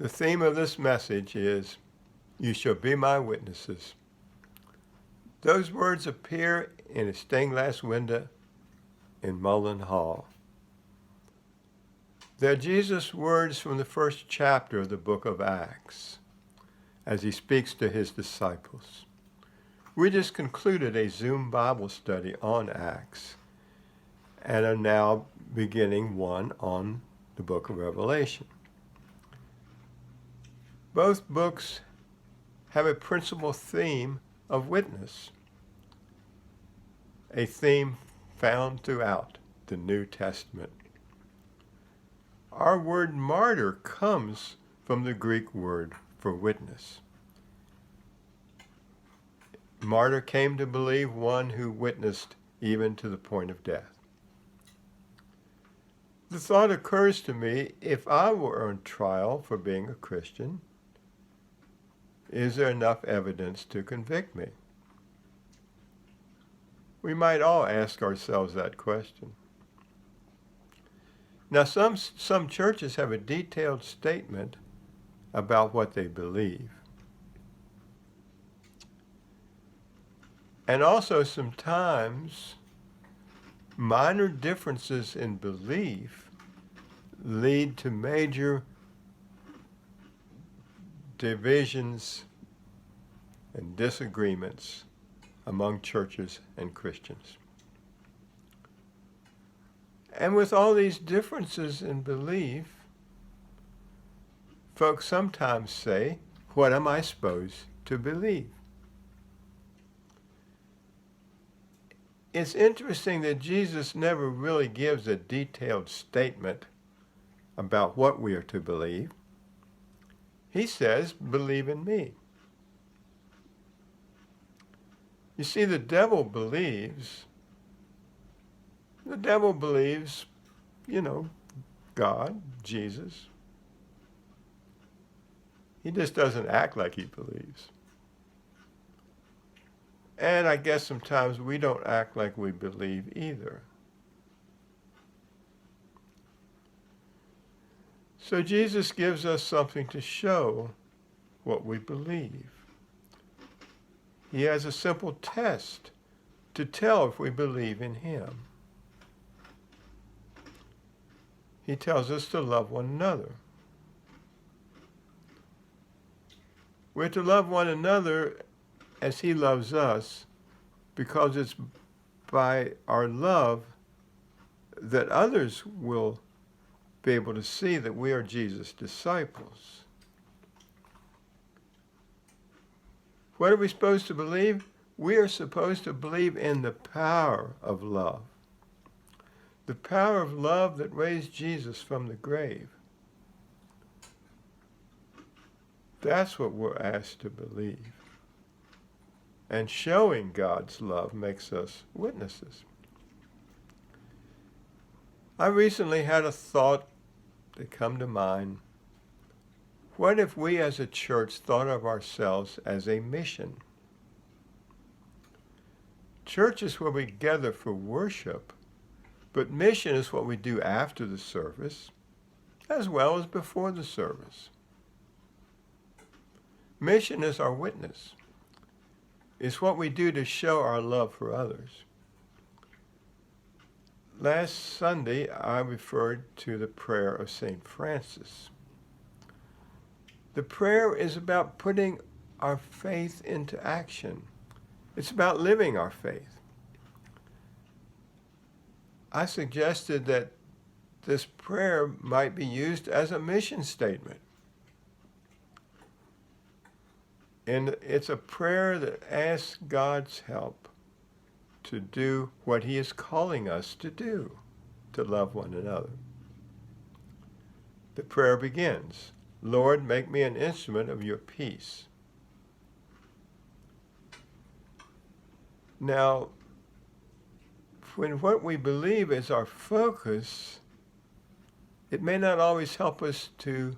The theme of this message is, "You shall be my witnesses." Those words appear in a stained glass window in Mullen Hall. They're Jesus' words from the first chapter of the book of Acts as he speaks to his disciples. We just concluded a Zoom Bible study on Acts and are now beginning one on the book of Revelation. Both books have a principal theme of witness, a theme found throughout the New Testament. Our word martyr comes from the Greek word for witness. Martyr came to believe one who witnessed even to the point of death. The thought occurs to me, if I were on trial for being a Christian, is there enough evidence to convict me? We might all ask ourselves that question. Now, some churches have a detailed statement about what they believe. And also sometimes minor differences in belief lead to major divisions and disagreements among churches and Christians. And with all these differences in belief, folks sometimes say, what am I supposed to believe? It's interesting that Jesus never really gives a detailed statement about what we are to believe. He says, believe in me. You see, the devil believes, God, Jesus. He just doesn't act like he believes. And I guess sometimes we don't act like we believe either. So Jesus gives us something to show what we believe. He has a simple test to tell if we believe in him. He tells us to love one another. We're to love one another as he loves us, because it's by our love that others will be able to see that we are Jesus' disciples. What are we supposed to believe? We are supposed to believe in the power of love. The power of love that raised Jesus from the grave. That's what we're asked to believe. And showing God's love makes us witnesses. I recently had a thought that come to mind. What if we as a church thought of ourselves as a mission? Church is where we gather for worship, but mission is what we do after the service, as well as before the service. Mission is our witness. It's what we do to show our love for others. Last Sunday, I referred to the prayer of St. Francis. The prayer is about putting our faith into action. It's about living our faith. I suggested that this prayer might be used as a mission statement. And it's a prayer that asks God's help to do what he is calling us to do, to love one another. The prayer begins, Lord, make me an instrument of your peace. Now, when what we believe is our focus, it may not always help us to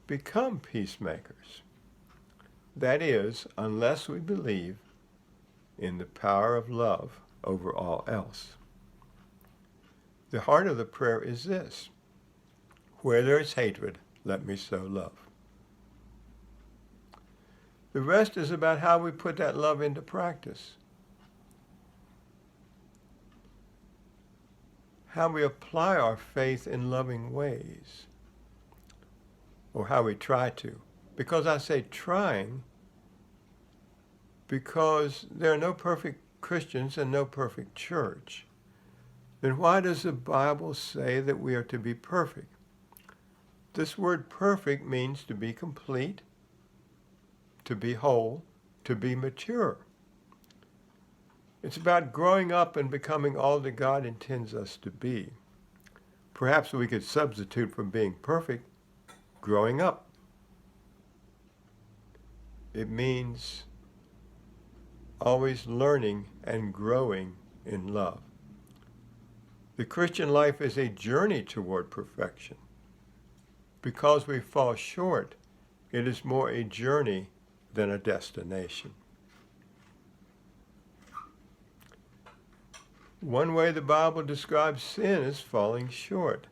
become peacemakers. That is, unless we believe in the power of love over all else. The heart of the prayer is this: where there is hatred, let me so love. The rest is about how we put that love into practice. How we apply our faith in loving ways, or how we try to. Because I say trying, because there are no perfect Christians and no perfect church. Then why does the Bible say that we are to be perfect? This word perfect means to be complete, to be whole, to be mature. It's about growing up and becoming all that God intends us to be. Perhaps we could substitute for being perfect, growing up. It means always learning and growing in love. The Christian life is a journey toward perfection. Because we fall short, it is more a journey than a destination. One way the Bible describes sin is falling short.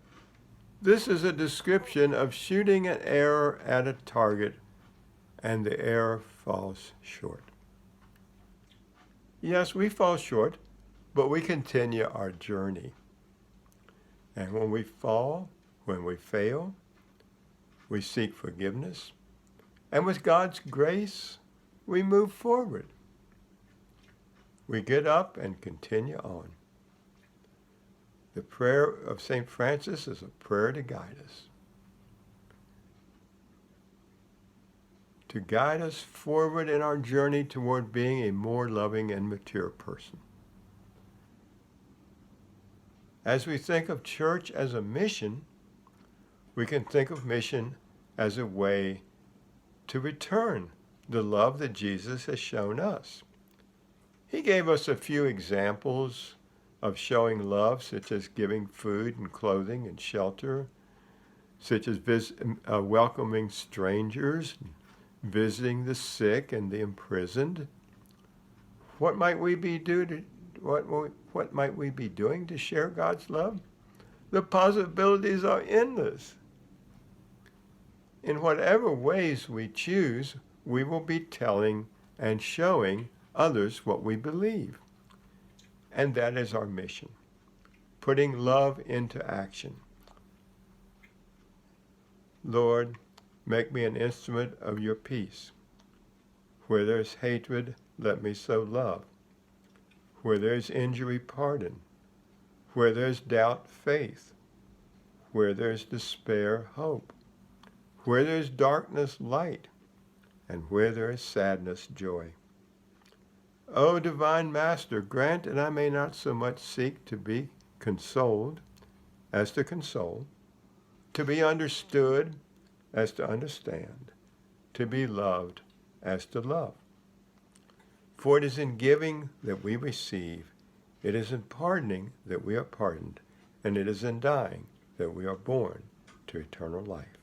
This is a description of shooting an arrow at a target, and the arrow falls short. Yes, we fall short, but we continue our journey. And when we fall, when we fail, we seek forgiveness. And with God's grace, we move forward. We get up and continue on. The prayer of St. Francis is a prayer to guide us. To guide us forward in our journey toward being a more loving and mature person. As we think of church as a mission, we can think of mission as a way to return the love that Jesus has shown us. He gave us a few examples of showing love, such as giving food and clothing and shelter, such as welcoming strangers, visiting the sick and the imprisoned. What might we be doing to share God's love? The possibilities are endless. In whatever ways we choose, we will be telling and showing others what we believe. And that is our mission, putting love into action. Lord, make me an instrument of your peace. Where there's hatred, let me sow love. Where there's injury, pardon. Where there's doubt, faith. Where there's despair, hope. Where there's darkness, light. And where there is sadness, joy. O divine Master, grant that I may not so much seek to be consoled as to console, to be understood as to understand, to be loved as to love. For it is in giving that we receive, it is in pardoning that we are pardoned, and it is in dying that we are born to eternal life.